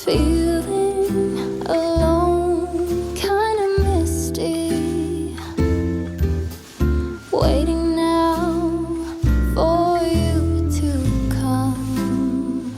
Feeling alone, kinda misty, waiting now for you to come.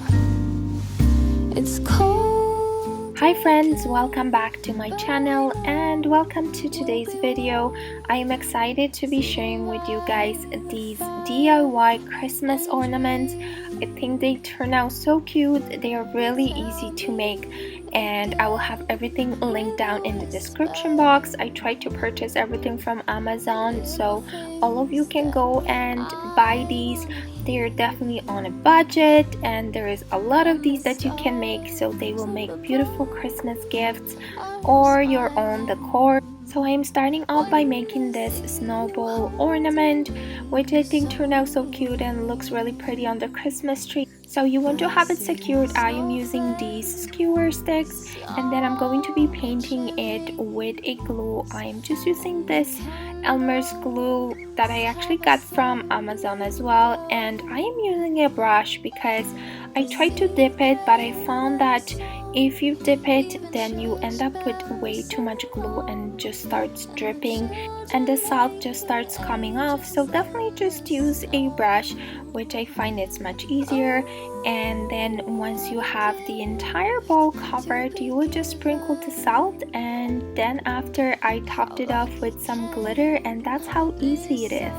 It's cold. Hi friends, welcome back to my channel and welcome to today's video. I am excited to be sharing with you guys these DIY Christmas ornaments. I think they turn out so cute. They are really easy to make, and I will have everything linked down in the description box. I tried to purchase everything from Amazon, so all of you can go and buy these. They're definitely on a budget, and there is a lot of these that you can make, so they will make beautiful Christmas gifts or your own decor. So I am starting off by making this snowball ornament, which I think turned out so cute and looks really pretty on the Christmas tree. So you want to have it secured. I am using these skewer sticks, and then I'm going to be painting it with a glue. I am just using this ELMERS glue that I actually got from Amazon as well, and I am using a brush because I tried to dip it, but I found that if you dip it, then you end up with way too much glue and just starts dripping and the salt just starts coming off. So definitely just use a brush, which I find it's much easier. And then once you have the entire bowl covered, you will just sprinkle the salt, and then after I topped it off with some glitter, and that's how easy it is.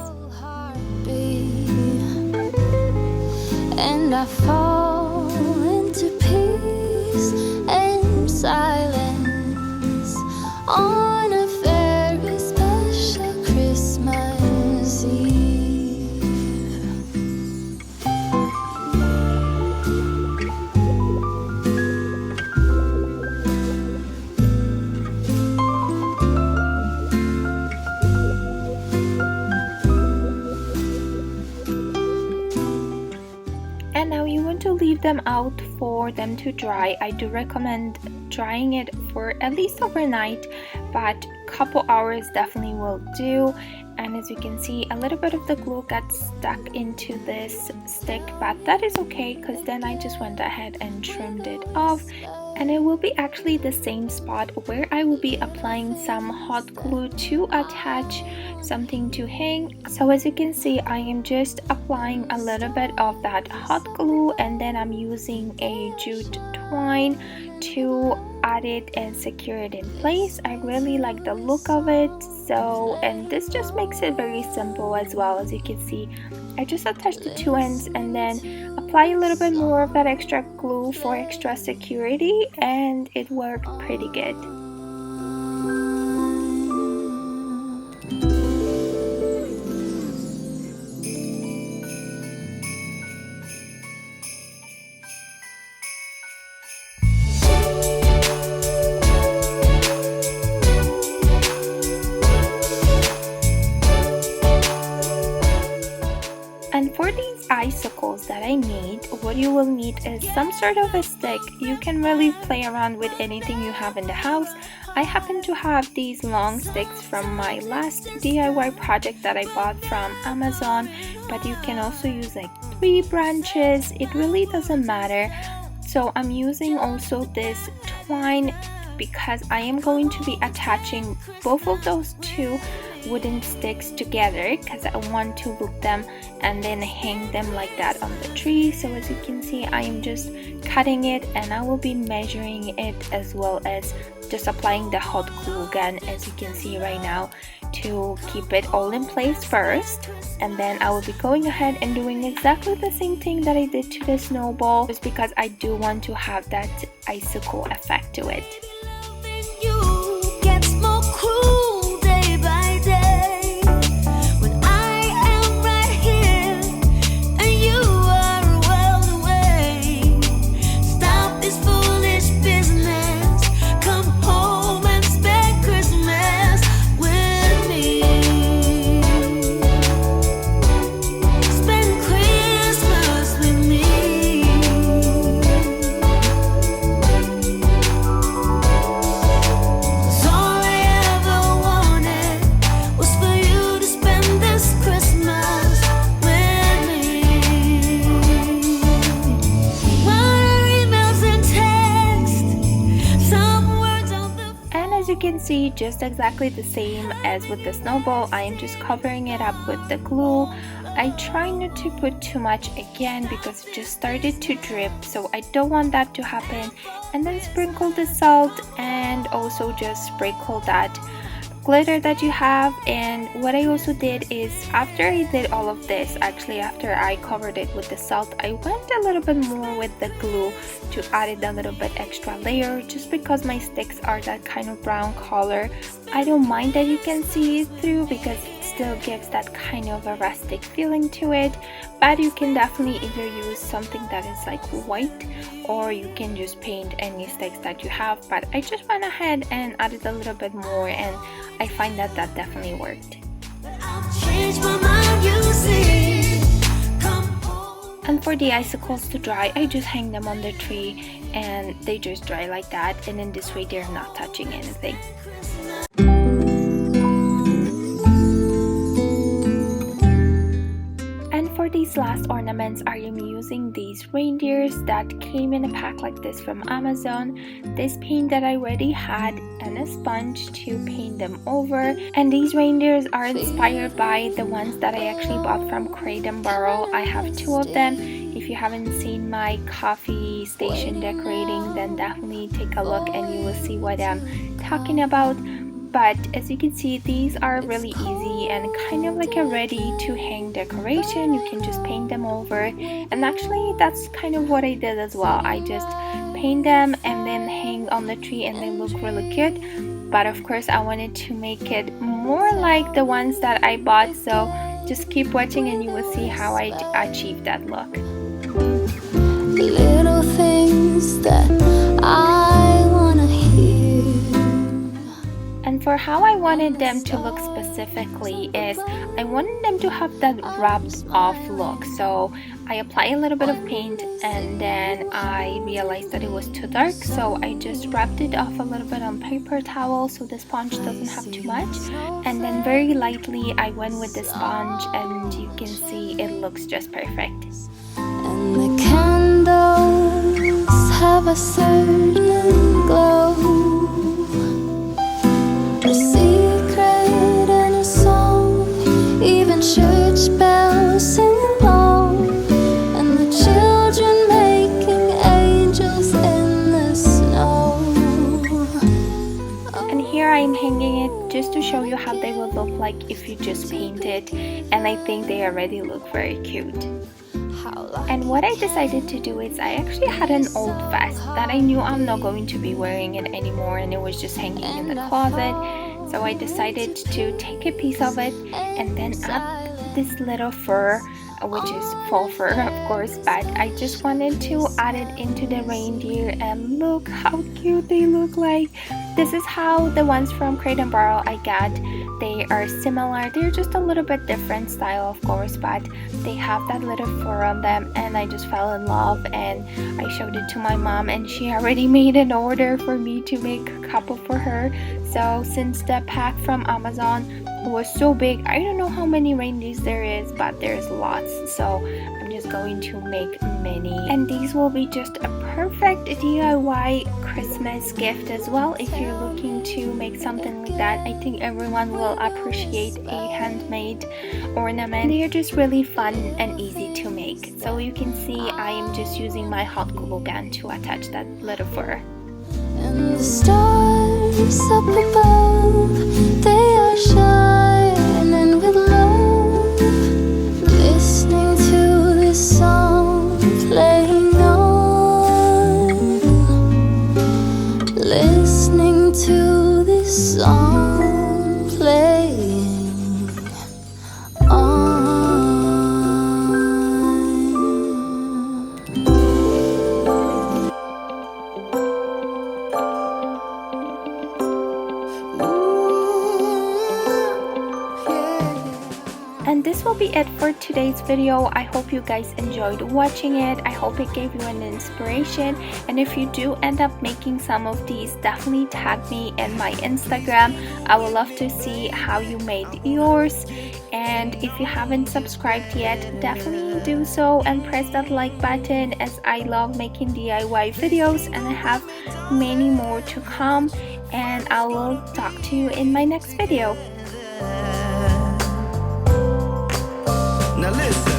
And I fall into peace and silence on a very special Christmas Eve. And now you want to leave them out for them to dry. I do recommend drying it for at least overnight, but a couple hours definitely will do. And as you can see, a little bit of the glue got stuck into this stick, but that is okay because then I just went ahead and trimmed it off. And it will be actually the same spot where I will be applying some hot glue to attach something to hang. So as you can see, I am just applying a little bit of that hot glue, and then I'm using a jute twine to add it and secure it in place. I really like the look of it. So, and this just makes it very simple as well. As you can see, I just attached the two ends and then apply a little bit more of that extra glue for extra security, and it worked pretty good. And for these icicles that I made, what you will need is some sort of a stick. You can really play around with anything you have in the house. I happen to have these long sticks from my last DIY project that I bought from Amazon, but you can also use like 3 branches. It really doesn't matter. So I'm using also this twine because I am going to be attaching both of those two wooden sticks together because I want to loop them and then hang them like that on the tree. So as you can see, I am just cutting it, and I will be measuring it as well as just applying the hot glue gun, as you can see right now, to keep it all in place first. And then I will be going ahead and doing exactly the same thing that I did to the snowball, just because I do want to have that icicle effect to it. see, just exactly the same as with the snowball. I am just covering it up with the glue. I try not to put too much again because it just started to drip, so I don't want that to happen. And then sprinkle the salt and also just sprinkle that glitter that you have. And what I also did is, after I did all of this, actually after I covered it with the salt, I went a little bit more with the glue to add it a little bit extra layer, just because my sticks are that kind of brown color. I don't mind that you can see it through because it still gives that kind of a rustic feeling to it, but you can definitely either use something that is like white, or you can just paint any sticks that you have. But I just went ahead and added a little bit more, and I find that that definitely worked. And for the icicles to dry, I just hang them on the tree and they just dry like that, and in this way they're not touching anything. For these last ornaments, I am using these reindeers that came in a pack like this from Amazon. This paint that I already had and a sponge to paint them over. And these reindeers are inspired by the ones that I actually bought from Crate and Barrel. I have 2 of them. If you haven't seen my coffee station decorating, then definitely take a look and you will see what I'm talking about. But as you can see, these are really easy and kind of like a ready to hang decoration. You can just paint them over, and actually that's kind of what I did as well. I just paint them and then hang on the tree and they look really good. But of course I wanted to make it more like the ones that I bought, so just keep watching and you will see how I achieved that look. Little things that I wanna hear. And for how I wanted them to look specifically is, I wanted them to have that rubbed off look. So I apply a little bit of paint and then I realized that it was too dark, so I just rubbed it off a little bit on paper towel so the sponge doesn't have too much. And then very lightly I went with the sponge, and you can see it looks just perfect. And the candles have a certain glow, a secret and a song, even church bells sing along, and the children making angels in the snow. And here I'm hanging it just to show you how they will look like if you just paint it, and I think they already look very cute. And what I decided to do is, I actually had an old vest that I knew I'm not going to be wearing it anymore, and it was just hanging in the closet. So I decided to take a piece of it and then add this little fur, which is faux fur of course, but I just wanted to add it into the reindeer, and look how cute they look like. This is how the ones from Crate and Barrel I got. They are similar, they're just a little bit different style of course, but they have that little fur on them, and I just fell in love, and I showed it to my mom and she already made an order for me to make a couple for her. So since the pack from Amazon was so big, I don't know how many reindeers there is, but there's lots, so I'm just going to make many. And these will be just a perfect DIY Christmas gift as well. If you're looking to make something like that, I think everyone will appreciate a handmade ornament. They are just really fun and easy to make. So you can see I am just using my hot glue gun to attach that little fur. And the stars up above, they are shining with love, listening to this song playing on, listening to this song playing on. it for today's video. I hope you guys enjoyed watching it. I hope it gave you an inspiration, and if you do end up making some of these, definitely tag me in my Instagram. I would love to see how you made yours. And if you haven't subscribed yet, definitely do so and press that like button, as I love making DIY videos and I have many more to come. And I will talk to you in my next video. Now listen.